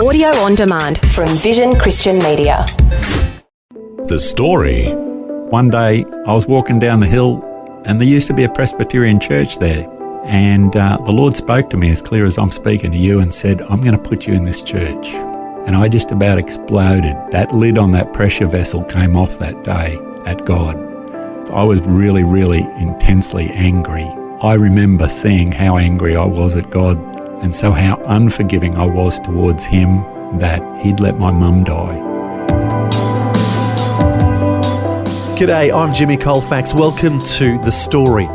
Audio on demand from Vision Christian Media. The Story. One day I was walking down the hill and there used to be a Presbyterian church there, and the Lord spoke to me as clear as I'm speaking to you and said, I'm going to put you in this church. And I just about exploded. That lid on that pressure vessel came off that day at God. I was really, really intensely angry. I remember seeing how angry I was at God, and so how unforgiving I was towards Him that He'd let my mum die. G'day, I'm Jimmy Colfax. Welcome to The Story.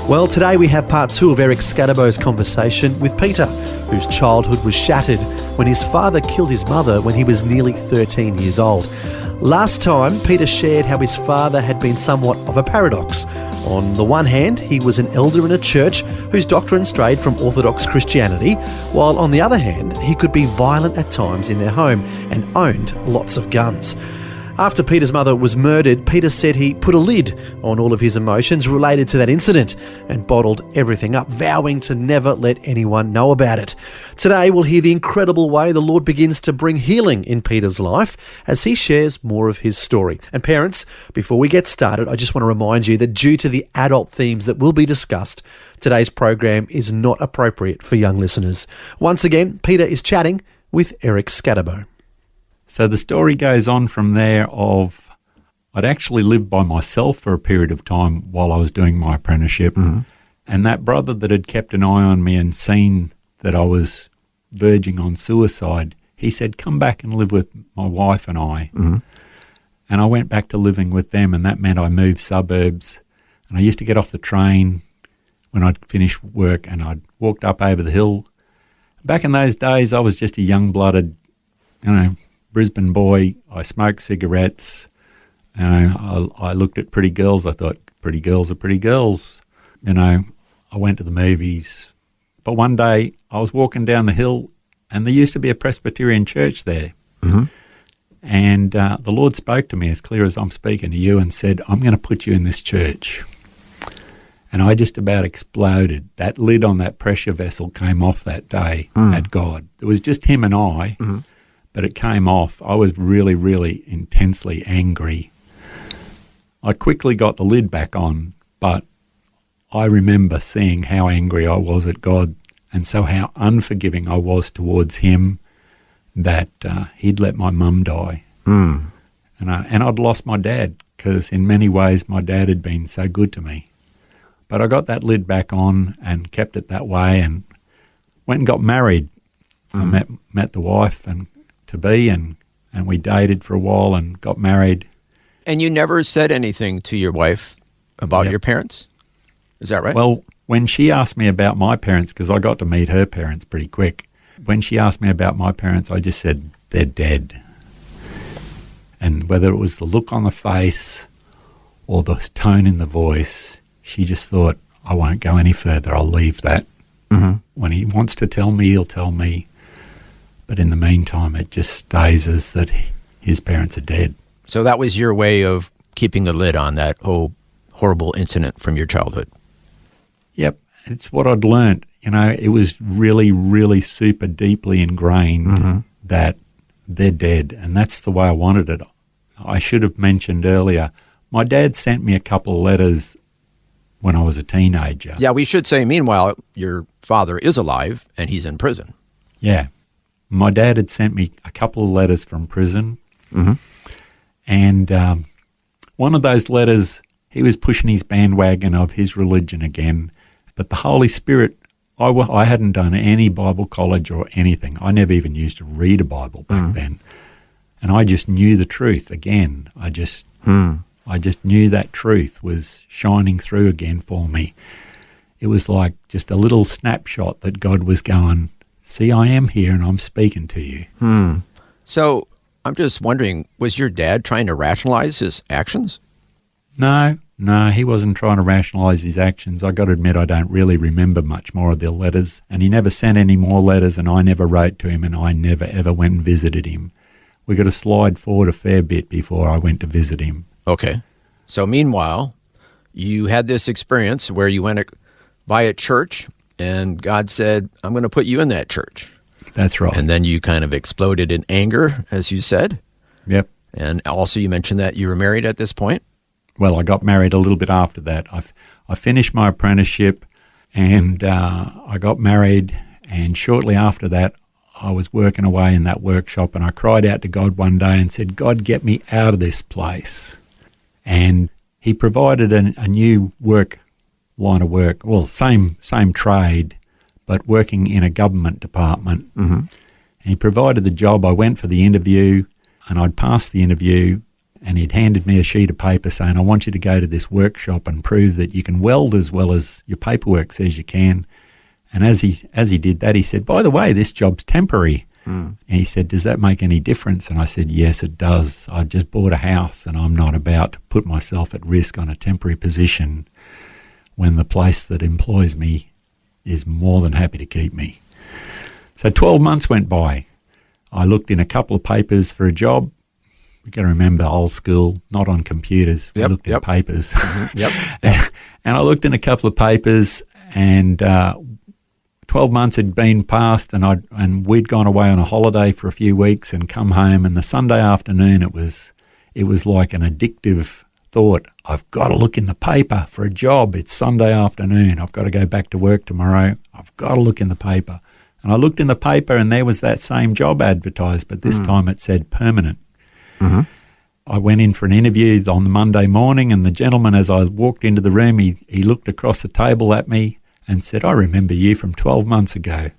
Well, today we have part 2 of Eric Scadabaux's conversation with Peter, whose childhood was shattered when his father killed his mother when he was nearly 13 years old. Last time, Peter shared how his father had been somewhat of a paradox. On the one hand, he was an elder in a church whose doctrine strayed from Orthodox Christianity, while on the other hand, he could be violent at times in their home and owned lots of guns. After Peter's mother was murdered, Peter said he put a lid on all of his emotions related to that incident and bottled everything up, vowing to never let anyone know about it. Today, we'll hear the incredible way the Lord begins to bring healing in Peter's life as he shares more of his story. And parents, before we get started, I just want to remind you that due to the adult themes that will be discussed, today's program is not appropriate for young listeners. Once again, Peter is chatting with Eric Scadabaux. So the story goes on from there of I'd actually lived by myself for a period of time while I was doing my apprenticeship. Mm-hmm. And that brother that had kept an eye on me and seen that I was verging on suicide, he said, come back and live with my wife and I. Mm-hmm. And I went back to living with them, and that meant I moved suburbs. And I used to get off the train when I'd finished work and I'd walked up over the hill. Back in those days, I was just a young-blooded, Brisbane boy. I smoked cigarettes, and I looked at pretty girls. I thought, pretty girls are pretty girls. I went to the movies. But one day I was walking down the hill and there used to be a Presbyterian church there. Mm-hmm. And the Lord spoke to me as clear as I'm speaking to you and said, I'm going to put you in this church. And I just about exploded. That lid on that pressure vessel came off that day at God. It was just him and I. Mm-hmm. But it came off. I was really, really intensely angry. I quickly got the lid back on, but I remember seeing how angry I was at God and so how unforgiving I was towards Him that He'd let my mum die. Mm. And I'd lost my dad because in many ways my dad had been so good to me. But I got that lid back on and kept it that way and went and got married. I met the wife and to-be, and we dated for a while and got married. And you never said anything to your wife about your parents? Is that right? Well, when she asked me about my parents, because I got to meet her parents pretty quick, when she asked me about my parents, I just said, they're dead. And whether it was the look on the face or the tone in the voice, she just thought, I won't go any further, I'll leave that. Mm-hmm. When he wants to tell me, he'll tell me. But in the meantime, it just stays as that his parents are dead. So that was your way of keeping the lid on that horrible incident from your childhood? Yep. It's what I'd learned. It was really, really super deeply ingrained that they're dead. And that's the way I wanted it. I should have mentioned earlier, my dad sent me a couple of letters when I was a teenager. Yeah, we should say, meanwhile, your father is alive and he's in prison. Yeah. My dad had sent me a couple of letters from prison, and one of those letters, he was pushing his bandwagon of his religion again, but the Holy Spirit, I hadn't done any Bible college or anything. I never even used to read a Bible back then, and I just knew the truth again. I just knew that truth was shining through again for me. It was like just a little snapshot that God was going, see, I am here and I'm speaking to you. So I'm just wondering, was your dad trying to rationalize his actions? No, he wasn't trying to rationalize his actions. I got to admit, I don't really remember much more of the letters, and he never sent any more letters, and I never wrote to him, and I never ever went and visited him. We got to slide forward a fair bit before I went to visit him. Okay. So meanwhile, you had this experience where you went by a church and God said, I'm going to put you in that church. That's right. And then you kind of exploded in anger, as you said. Yep. And also you mentioned that you were married at this point. Well, I got married a little bit after that. I finished my apprenticeship and I got married, and shortly after that I was working away in that workshop, and I cried out to God one day and said, God, get me out of this place. And he provided a new line of work, well, same trade, but working in a government department. Mm-hmm. And he provided the job. I went for the interview, and I'd passed the interview, and he'd handed me a sheet of paper saying, I want you to go to this workshop and prove that you can weld as well as your paperwork says you can. And as he did that, he said, by the way, this job's temporary. And he said, does that make any difference? And I said, yes, it does. I just bought a house, and I'm not about to put myself at risk on a temporary position when the place that employs me is more than happy to keep me. So 12 months went by. I looked in a couple of papers for a job. You've got to remember, old school, not on computers. We looked in papers. Mm-hmm. And I looked in a couple of papers, and 12 months had been passed, and we'd gone away on a holiday for a few weeks and come home, and the Sunday afternoon it was like an addictive thought. I've got to look in the paper for a job. It's Sunday afternoon. I've got to go back to work tomorrow. I've got to look in the paper. And I looked in the paper, and there was that same job advertised, but this time it said permanent. Mm-hmm. I went in for an interview on the Monday morning, and the gentleman, as I walked into the room, he looked across the table at me and said, I remember you from 12 months ago.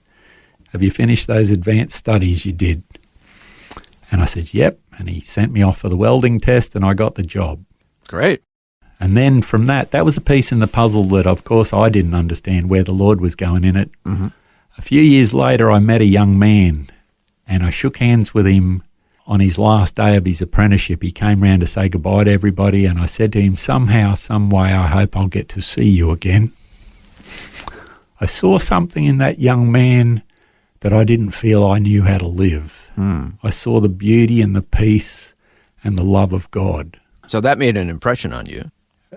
Have you finished those advanced studies you did? And I said, yep. And he sent me off for the welding test, and I got the job. Great. And then from that was a piece in the puzzle that, of course, I didn't understand where the Lord was going in it. Mm-hmm. A few years later, I met a young man, and I shook hands with him on his last day of his apprenticeship. He came round to say goodbye to everybody, and I said to him, somehow, some way, I hope I'll get to see you again. I saw something in that young man that I didn't feel I knew how to live. I saw the beauty and the peace and the love of God. So that made an impression on you.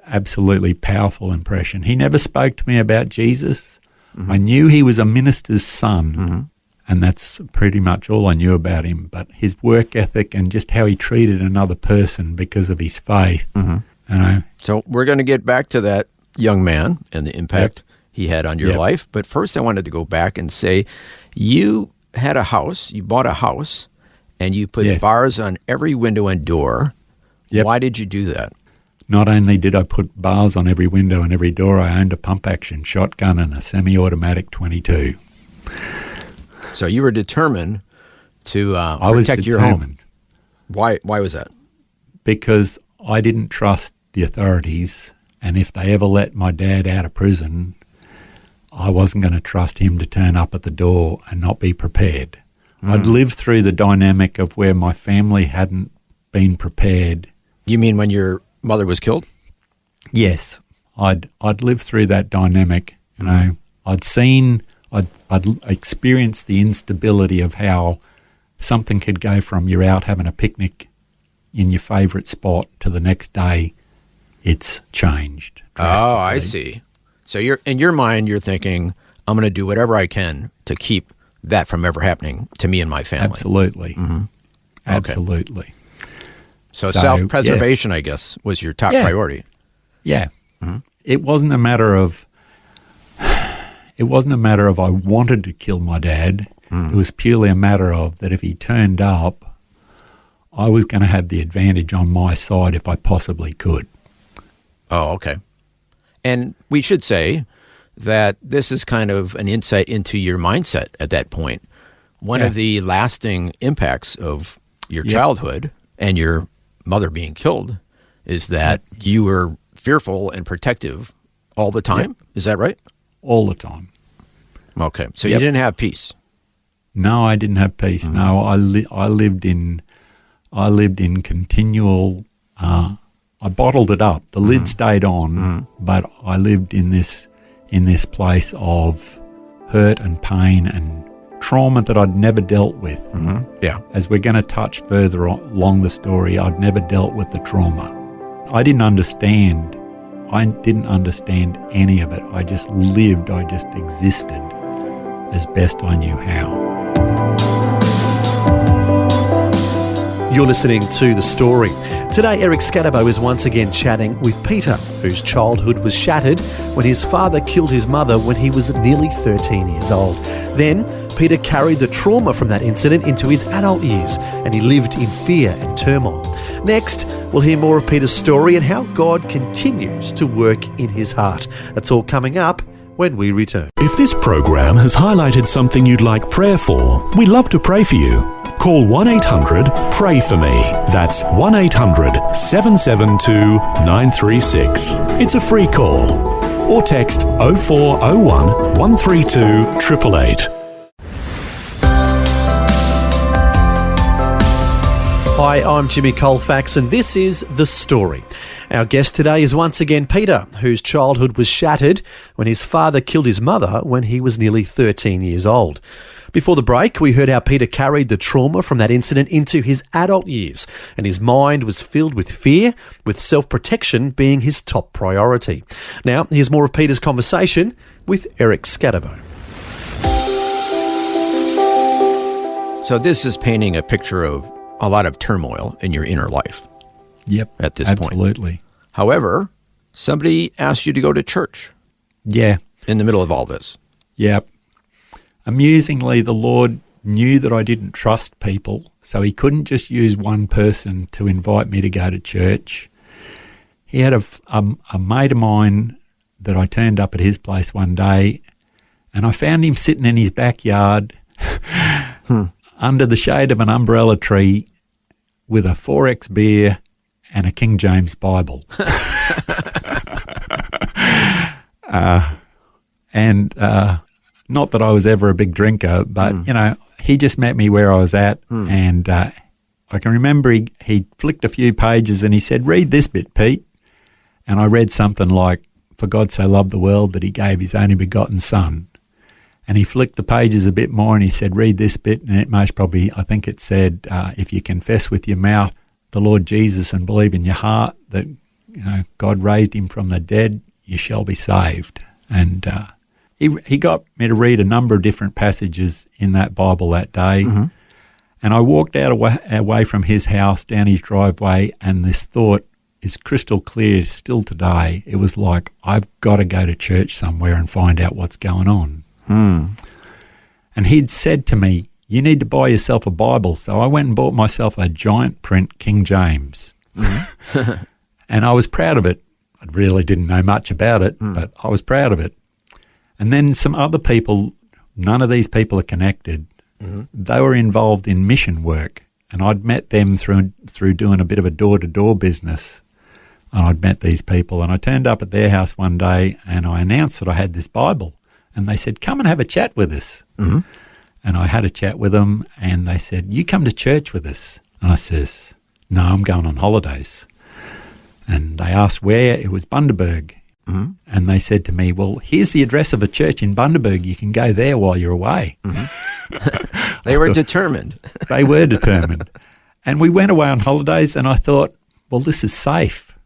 Absolutely powerful impression. He never spoke to me about Jesus. Mm-hmm. I knew he was a minister's son, mm-hmm. and that's pretty much all I knew about him. But his work ethic and just how he treated another person because of his faith. Mm-hmm. So we're going to get back to that young man and the impact he had on your life. But first I wanted to go back and say, you had a house, you bought a house, and you put bars on every window and door. Yep. Why did you do that? Not only did I put bars on every window and every door, I owned a pump-action shotgun and a semi-automatic .22. So you were determined to protect your home. Why was that? Because I didn't trust the authorities, and if they ever let my dad out of prison, I wasn't going to trust him to turn up at the door and not be prepared. I'd lived through the dynamic of where my family hadn't been prepared. You mean when your mother was killed? Yes. I'd lived through that dynamic. You know, I'd experienced the instability of how something could go from you're out having a picnic in your favourite spot to the next day it's changed drastically. Oh, I see. So you're in your mind, you're thinking, I'm going to do whatever I can to keep that from ever happening to me and my family. Absolutely. Mm-hmm. Absolutely. Okay. So self-preservation, I guess, was your top priority. Yeah. Mm-hmm. It wasn't a matter of I wanted to kill my dad. It was purely a matter of that if he turned up, I was going to have the advantage on my side if I possibly could. Oh, okay. And we should say that this is kind of an insight into your mindset at that point. One of the lasting impacts of your childhood and your mother being killed is that you were fearful and protective all the time. Is that right? All the time. Okay. So you didn't have peace. No, I didn't have peace. Mm-hmm. No, I lived in continual. I bottled it up. The lid stayed on, but I lived in this place of hurt and pain and trauma that I'd never dealt with. Mm-hmm. Yeah. As we're going to touch further along the story, I'd never dealt with the trauma. I didn't understand. I didn't understand any of it. I just lived. I just existed as best I knew how. You're listening to The Story. Today, Eric Scatterbo is once again chatting with Peter, whose childhood was shattered when his father killed his mother when he was nearly 13 years old. Then, Peter carried the trauma from that incident into his adult years, and he lived in fear and turmoil. Next, we'll hear more of Peter's story and how God continues to work in his heart. That's all coming up when we return. If this program has highlighted something you'd like prayer for, we'd love to pray for you. Call 1-800-PRAY-FOR-ME. That's 1-800-772-936. It's a free call. Or text 0401 132 888. Hi, I'm Jimmy Colfax, and this is The Story. Our guest today is once again Peter, whose childhood was shattered when his father killed his mother when he was nearly 13 years old. Before the break, we heard how Peter carried the trauma from that incident into his adult years, and his mind was filled with fear, with self-protection being his top priority. Now, here's more of Peter's conversation with Eric Scatterbo. So this is painting a picture of a lot of turmoil in your inner life. Yep. At this point. Absolutely. However, somebody asked you to go to church Yeah. in the middle of all this. Yep. Amusingly, the Lord knew that I didn't trust people, so he couldn't just use one person to invite me to go to church. He had a mate of mine that I turned up at his place one day, and I found him sitting in his backyard under the shade of an umbrella tree with a 4X beer and a King James Bible. Not that I was ever a big drinker, but, he just met me where I was at. And I can remember he flicked a few pages and he said, "Read this bit, Pete." And I read something like, "For God so loved the world that he gave his only begotten son." And he flicked the pages a bit more and he said, "Read this bit." And it most probably, I think it said, "If you confess with your mouth the Lord Jesus and believe in your heart that God raised him from the dead, you shall be saved." And he got me to read a number of different passages in that Bible that day. And I walked away from his house down his driveway, and this thought is crystal clear still today. It was like, I've got to go to church somewhere and find out what's going on. And he'd said to me, "You need to buy yourself a Bible." So I went and bought myself a giant print King James. And I was proud of it. I really didn't know much about it, but I was proud of it. And then some other people, none of these people are connected. They were involved in mission work, and I'd met them through doing a bit of a door-to-door business. And I'd met these people, and I turned up at their house one day, and I announced that I had this Bible. And they said, "Come and have a chat with us." And I had a chat with them, and they said, "You come to church with us?" And I says, "No, I'm going on holidays." And they asked where. It was Bundaberg. And they said to me, "Well, here's the address of a church in Bundaberg. You can go there while you're away." They were determined. They were determined. And we went away on holidays, and I thought, well, this is safe.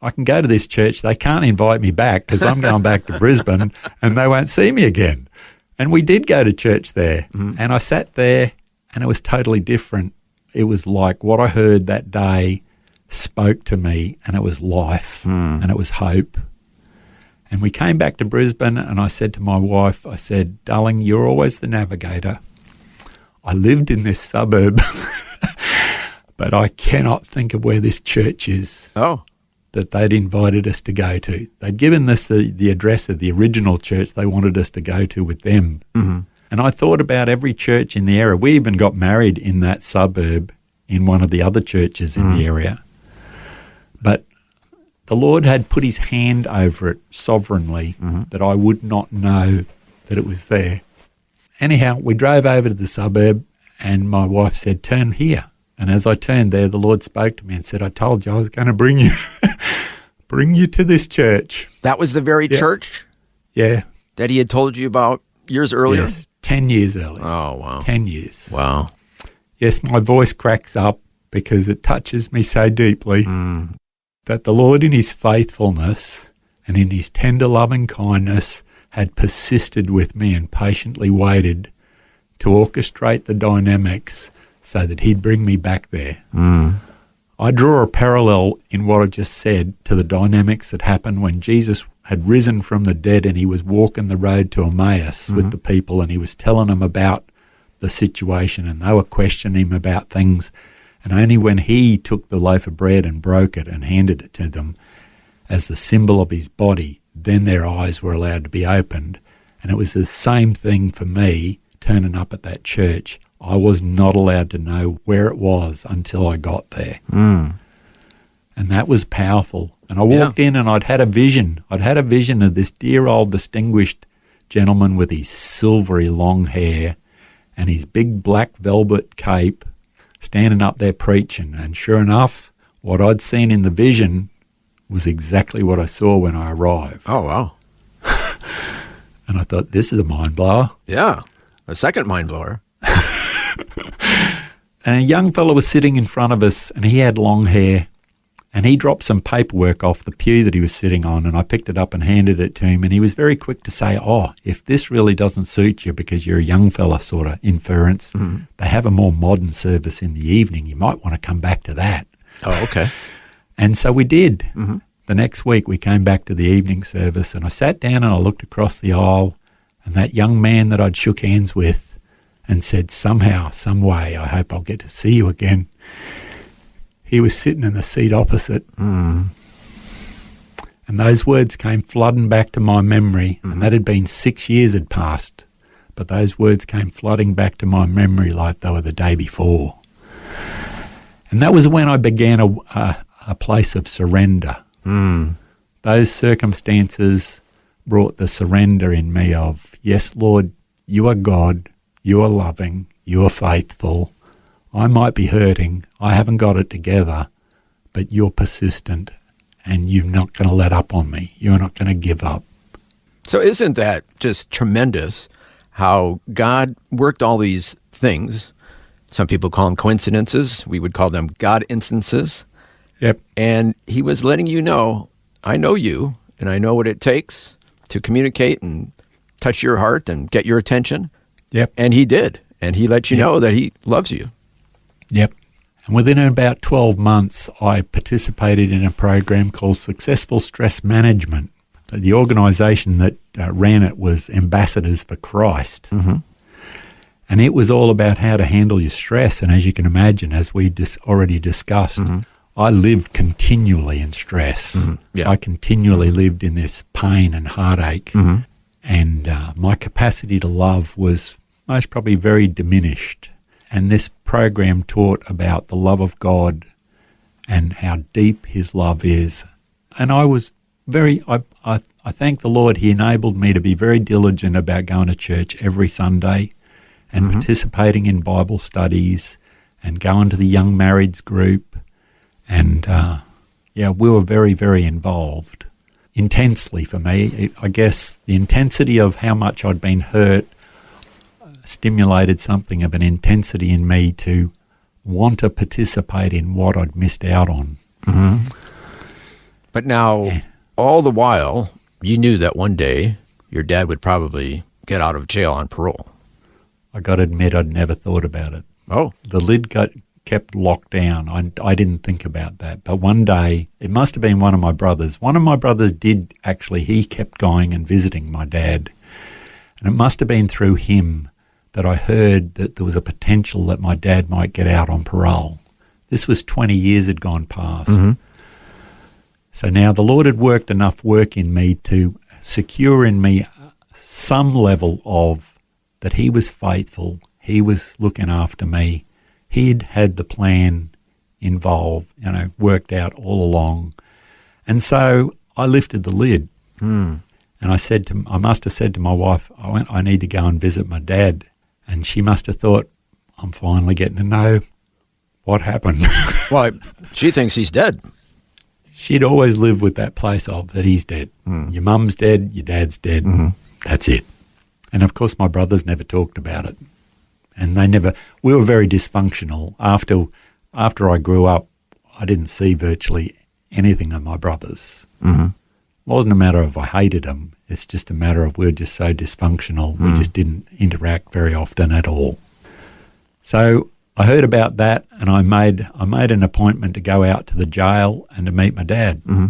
I can go to this church. They can't invite me back because I'm going back to Brisbane and they won't see me again. And we did go to church there. And I sat there, and it was totally different. It was like what I heard that day spoke to me, and it was life and it was hope. And we came back to Brisbane, and I said to my wife, I said, "Darling, you're always the navigator. I lived in this suburb, but I cannot think of where this church is that they'd invited us to go to." They'd given us the address of the original church they wanted us to go to with them. And I thought about every church in the area. We even got married in that suburb in one of the other churches in the area. But the Lord had put his hand over it sovereignly that I would not know that it was there. Anyhow, we drove over to the suburb, and my wife said, "Turn here." And as I turned there, the Lord spoke to me and said, "I told you I was going to bring you to this church." That was the very church Yeah. that he had told you about years earlier? Yes. 10 years earlier. Oh, wow. 10 years. Wow. Yes, my voice cracks up because it touches me so deeply that the Lord in his faithfulness and in his tender loving kindness had persisted with me and patiently waited to orchestrate the dynamics so that he'd bring me back there. I draw a parallel in what I just said to the dynamics that happened when Jesus had risen from the dead and he was walking the road to Emmaus with the people, and he was telling them about the situation, and they were questioning him about things. And only when he took the loaf of bread and broke it and handed it to them as the symbol of his body, then their eyes were allowed to be opened. And it was the same thing for me turning up at that church. I was not allowed to know where it was until I got there. And that was powerful. And I walked in and I'd had a vision. I'd had a vision of this dear old distinguished gentleman with his silvery long hair and his big black velvet cape standing up there preaching. And sure enough, what I'd seen in the vision was exactly what I saw when I arrived. Oh, wow. And I thought, this is a mind blower. Yeah, a second mind blower. And a young fellow was sitting in front of us, and he had long hair, and he dropped some paperwork off the pew that he was sitting on, and I picked it up and handed it to him, and he was very quick to say, oh, if this really doesn't suit you because you're a young fella, sort of inference, they have a more modern service in the evening. You might want to come back to that. Oh, okay. And so we did. The next week we came back to the evening service, and I sat down and I looked across the aisle, and that young man that I'd shook hands with and said, somehow, some way, I hope I'll get to see you again, he was sitting in the seat opposite. And those words came flooding back to my memory, and that had been 6 years had passed, but those words came flooding back to my memory like they were the day before. And that was when I began a place of surrender. Those circumstances brought the surrender in me of, yes, Lord, you are God, you are loving, you are faithful. I might be hurting, I haven't got it together, but you're persistent and you're not going to let up on me. You're not going to give up. So isn't that just tremendous how God worked all these things? Some people call them coincidences. We would call them God instances. Yep. And he was letting you know, I know you, and I know what it takes to communicate and touch your heart and get your attention. Yep. And he did. And he let you know that he loves you. Yep. And within about 12 months, I participated in a program called Successful Stress Management. The organisation that ran it was Ambassadors for Christ. And it was all about how to handle your stress. And as you can imagine, as we already discussed, I lived continually in stress. I continually lived in this pain and heartache. And my capacity to love was most probably very diminished. And this program taught about the love of God and how deep his love is. And I was I thank the Lord, he enabled me to be very diligent about going to church every Sunday and participating in Bible studies and going to the young marrieds group. And we were very, very involved. Intensely for me. I guess the intensity of how much I'd been hurt stimulated something of an intensity in me to want to participate in what I'd missed out on. But now, all the while, you knew that one day your dad would probably get out of jail on parole. I got to admit, I'd never thought about it. Oh. The lid kept locked down. I didn't think about that. But one day, it must have been one of my brothers. One of my brothers did actually, he kept going and visiting my dad. And it must have been through him that I heard that there was a potential that my dad might get out on parole. This was 20 years had gone past. So now the Lord had worked enough work in me to secure in me some level of that he was faithful, he was looking after me, he'd had the plan involved, worked out all along. And so I lifted the lid. And I must have said to my wife, I need to go and visit my dad. And she must have thought, I'm finally getting to know what happened. Well, she thinks he's dead. She'd always lived with that place of that he's dead. Your mum's dead, your dad's dead. That's it. And of course, my brothers never talked about it. And we were very dysfunctional. After I grew up, I didn't see virtually anything of my brothers. It wasn't a matter of I hated them. It's just a matter of we were just so dysfunctional. We just didn't interact very often at all. So I heard about that, and I made an appointment to go out to the jail and to meet my dad. Mm-hmm.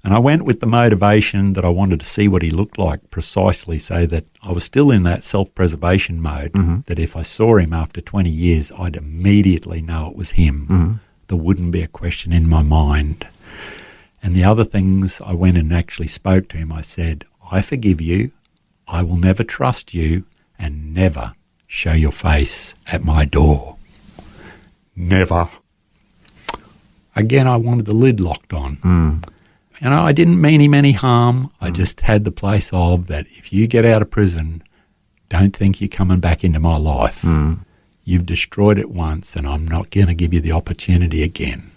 And I went with the motivation that I wanted to see what he looked like, precisely so that I was still in that self-preservation mode, that if I saw him after 20 years, I'd immediately know it was him. Mm-hmm. There wouldn't be a question in my mind. And the other things, I went and actually spoke to him. I said, I forgive you, I will never trust you, and never show your face at my door. Never. Again, I wanted the lid locked on. You know, I didn't mean him any harm. I just had the place of that if you get out of prison, don't think you're coming back into my life. You've destroyed it once, and I'm not going to give you the opportunity again.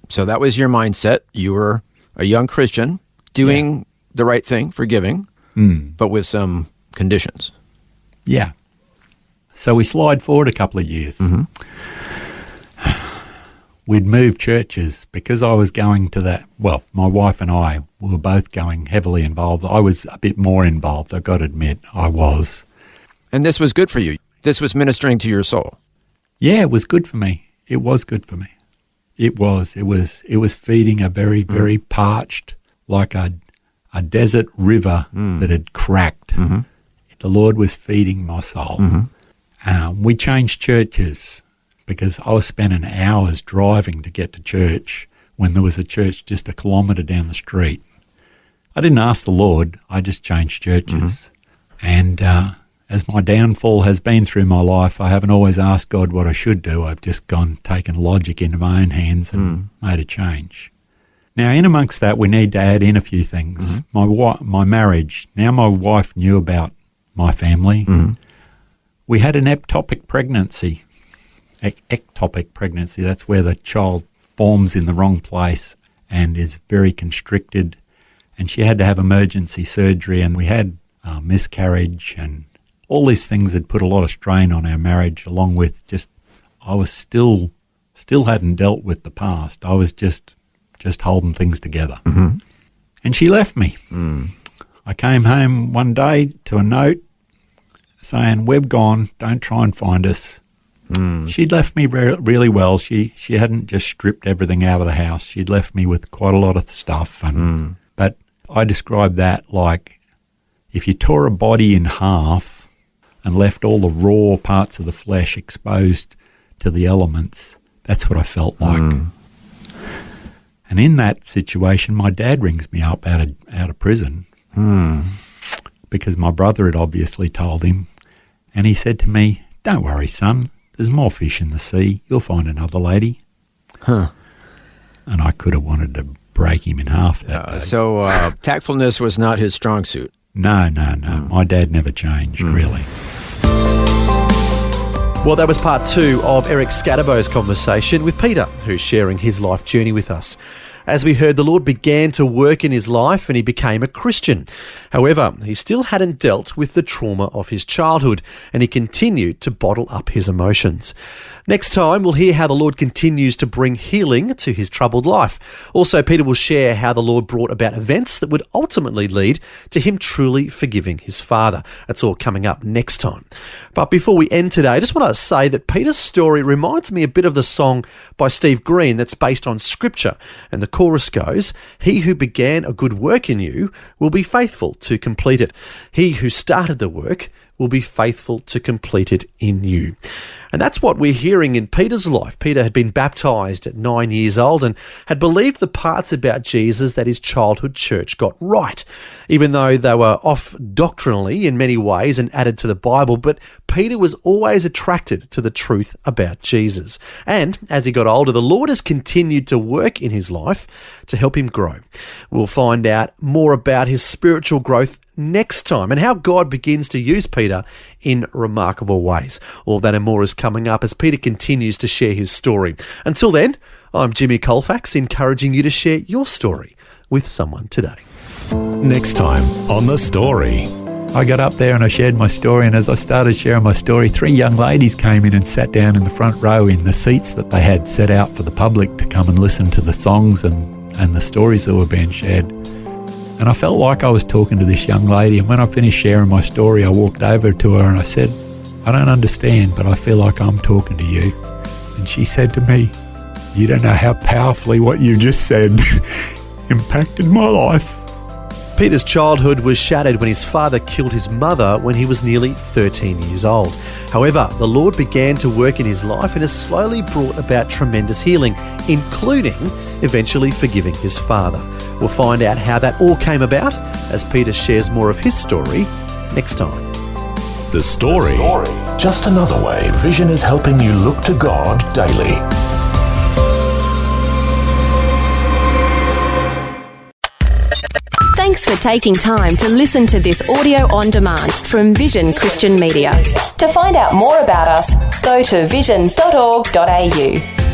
So that was your mindset. You were a young Christian doing the right thing, forgiving, but with some conditions. Yeah. So we slide forward a couple of years. We'd moved churches because I was going to that. Well, my wife and I were both going heavily involved. I was a bit more involved, I've got to admit, I was. And this was good for you. This was ministering to your soul. Yeah, it was good for me. It was good for me. It was feeding a very, very parched, like a desert river that had cracked. The Lord was feeding my soul. We changed churches because I was spending hours driving to get to church when there was a church just a kilometre down the street. I didn't ask the Lord, I just changed churches. And as my downfall has been through my life, I haven't always asked God what I should do. I've just taken logic into my own hands and made a change. Now, in amongst that, we need to add in a few things. My marriage. Now my wife knew about my family. We had an ectopic pregnancy. Ectopic pregnancy, that's where the child forms in the wrong place and is very constricted. And she had to have emergency surgery, and we had miscarriage, and all these things had put a lot of strain on our marriage, along with just I was still hadn't dealt with the past. I was just holding things together. And she left me. I came home one day to a note saying, "We've gone, don't try and find us." She'd left me really well. She hadn't just stripped everything out of the house. She'd left me with quite a lot of stuff. But I describe that like if you tore a body in half and left all the raw parts of the flesh exposed to the elements, that's what I felt like. And in that situation, my dad rings me up out of prison because my brother had obviously told him. And he said to me, "Don't worry, son. There's more fish in the sea. You'll find another lady." And I could have wanted to break him in half that day. So tactfulness was not his strong suit. No. My dad never changed, really. Well, that was part 2 of Eric Scadabow's conversation with Peter, who's sharing his life journey with us. As we heard, the Lord began to work in his life and he became a Christian. However, he still hadn't dealt with the trauma of his childhood, and he continued to bottle up his emotions. Next time, we'll hear how the Lord continues to bring healing to his troubled life. Also, Peter will share how the Lord brought about events that would ultimately lead to him truly forgiving his father. That's all coming up next time. But before we end today, I just want to say that Peter's story reminds me a bit of the song by Steve Green that's based on Scripture. And the chorus goes, "He who began a good work in you will be faithful to complete it. He who started the work will be faithful to complete it in you." And that's what we're hearing in Peter's life. Peter had been baptised at 9 years old and had believed the parts about Jesus that his childhood church got right, even though they were off doctrinally in many ways and added to the Bible. But Peter was always attracted to the truth about Jesus. And as he got older, the Lord has continued to work in his life to help him grow. We'll find out more about his spiritual growth next time and how God begins to use Peter in remarkable ways. All that and more is coming up as Peter continues to share his story. Until then, I'm Jimmy Colfax, encouraging you to share your story with someone today. Next time on The Story. I got up there and I shared my story, and as I started sharing my story, 3 young ladies came in and sat down in the front row in the seats that they had set out for the public to come and listen to the songs and the stories that were being shared. And I felt like I was talking to this young lady, and when I finished sharing my story, I walked over to her and I said, "I don't understand, but I feel like I'm talking to you." she said to me, "You don't know how powerfully what you just said impacted my life." Peter's childhood was shattered when his father killed his mother when he was nearly 13 years old. However, the Lord began to work in his life and has slowly brought about tremendous healing, including eventually forgiving his father. We'll find out how that all came about as Peter shares more of his story next time. The Story. Just another way Vision is helping you look to God daily. Thanks for taking time to listen to this audio on demand from Vision Christian Media. To find out more about us, go to vision.org.au.